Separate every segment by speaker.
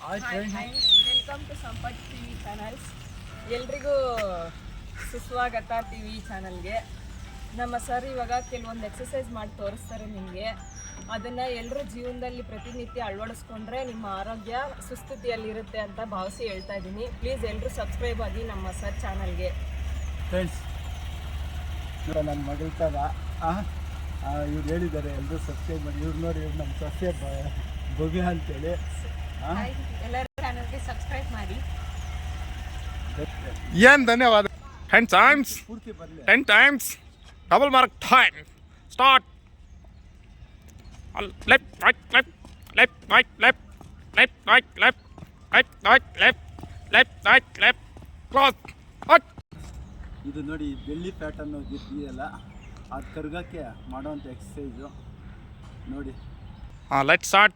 Speaker 1: Welcome to Sampath TV channels. ಎಲ್ರಿಗೂ ಸುಸ್ವಾಗತ TV ಚಾನಲ್ಗೆ. ನಮ್ಮ ಸರ್ ಇವಾಗ ಕೆಲವೊಂದು ಎಕ್ಸಸೈಸ್ ಮಾಡಿ ತೋರಿಸ್ತಾರೆ ನಿಮಗೆ. ಅದನ್ನು ಎಲ್ಲರೂ ಜೀವನದಲ್ಲಿ ಪ್ರತಿನಿತ್ಯ ಅಳವಡಿಸ್ಕೊಂಡ್ರೆ ನಿಮ್ಮ ಆರೋಗ್ಯ ಸುಸ್ಥಿತಿಯಲ್ಲಿರುತ್ತೆ ಅಂತ ಭಾವಿಸಿ ಹೇಳ್ತಾ ಇದ್ದೀನಿ. ಪ್ಲೀಸ್ ಎಲ್ಲರೂ ಸಬ್ಸ್ಕ್ರೈಬ್ ಆಗಿ ನಮ್ಮ ಸರ್ ಚಾನಲ್ಗೆ.
Speaker 2: ಫ್ರೆಂಡ್ಸ್, ನನ್ನ ಮಗಳ ಥರ ಇವ್ರು ಹೇಳಿದ್ದಾರೆ ಎಲ್ಲರೂ ಸಬ್ಸ್ಕ್ರೈಬ್ ಮಾಡಿ. ಇವ್ರು ನೋಡಿ, ಇವ್ರು ನಮ್ಮ ಸಸ್ಯ ಭವ್ಯ ಅಂತೇಳಿ.
Speaker 1: ಎಲ್ಲರೂ ಚಾನಲ್ಗೆ ಸಬ್ಸ್ಕ್ರೈಬ್ ಮಾಡಿ.
Speaker 3: ಏನು ಧನ್ಯವಾದ. 10 times,
Speaker 2: ಪೂರ್ತಿ ಬರಲಿ.
Speaker 3: 10 times, double mark time. Start. Left, right, left, left, right, left, left, right, left, right, right, left, left, right, left. Cross. Hot.
Speaker 2: ಇದು ನೋಡಿ, ಬೆಳ್ಳಿ ಫ್ಯಾಟ್ ಅನ್ನೋದು ಇದೆಯಲ್ಲ, ಅದು ಕರ್ಗೋಕ್ಕೆ ಮಾಡೋವಂಥ ಎಕ್ಸಸೈಸು ನೋಡಿ.
Speaker 3: Let's start.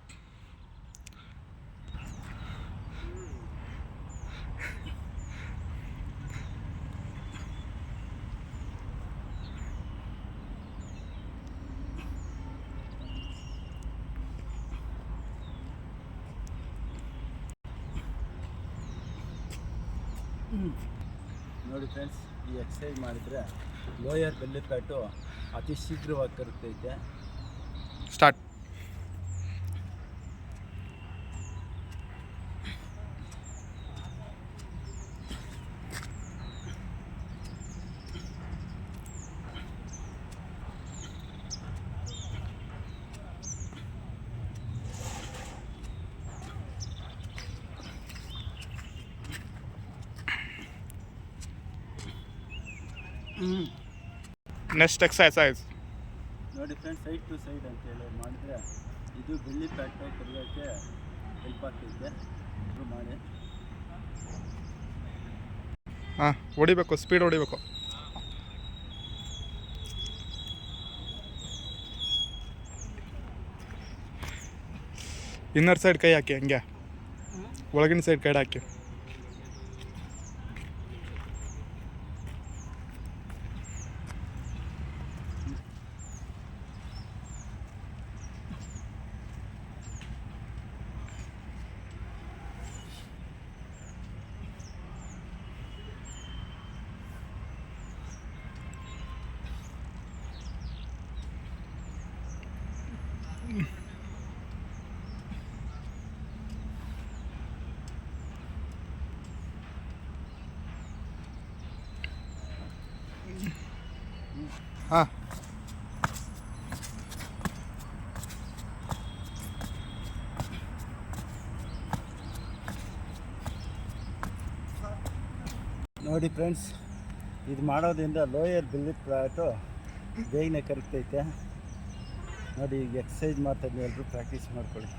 Speaker 2: ನೋಡಿ ಫ್ರೆಂಡ್ಸ್, ಈ ಎಕ್ಸಸೈಸ್ ಮಾಡಿದರೆ ಲೋಯರ್ ಬೆಲ್ಲಿ ಫ್ಯಾಟು ಅತಿ ಶೀಘ್ರವಾಗಿ ಕರಗ್ತೈತೆ.
Speaker 3: Start. Next exercise.
Speaker 2: ನೋಡಿ ಫ್ರೆಂಡ್ಸ್, ಸೈಡ್ ಟು ಸೈಡ್ ಅಂತೇಳಿ ಮಾಡಿದ್ರೆ ಇದು ಬೆಳ್ಳಿ ಫ್ಯಾಟು ಕರಗೋಕ್ಕೆ ಹೆಲ್ಪ್ ಆಗ್ತೈತೆ. ಇದು ಮಾಡಿ.
Speaker 3: ಹೊಡಿಬೇಕು, ಸ್ಪೀಡ್ ಹೊಡಿಬೇಕು. ಇನ್ನರ್ ಸೈಡ್ ಕೈ ಹಾಕಿ, ಹಂಗೆ ಒಳಗಿನ ಸೈಡ್ ಕೈ ಹಾಕಿ.
Speaker 2: ನೋಡಿ ಫ್ರೆಂಡ್ಸ್, ಇದು ಮಾಡೋದ್ರಿಂದ ಲೋಯರ್ ಬೆಲ್ಲಿ ಫ್ಯಾಟು ಬೇಗನೆ ಕರಗ್ತೈತೆ. ನೋಡಿ, ಈಗ ಎಕ್ಸಸೈಸ್ ಮಾಡ್ತಾಯಿದ್ದೀನಿ, ಎಲ್ಲರೂ ಪ್ರಾಕ್ಟೀಸ್ ಮಾಡ್ಕೊಳ್ಳಿ.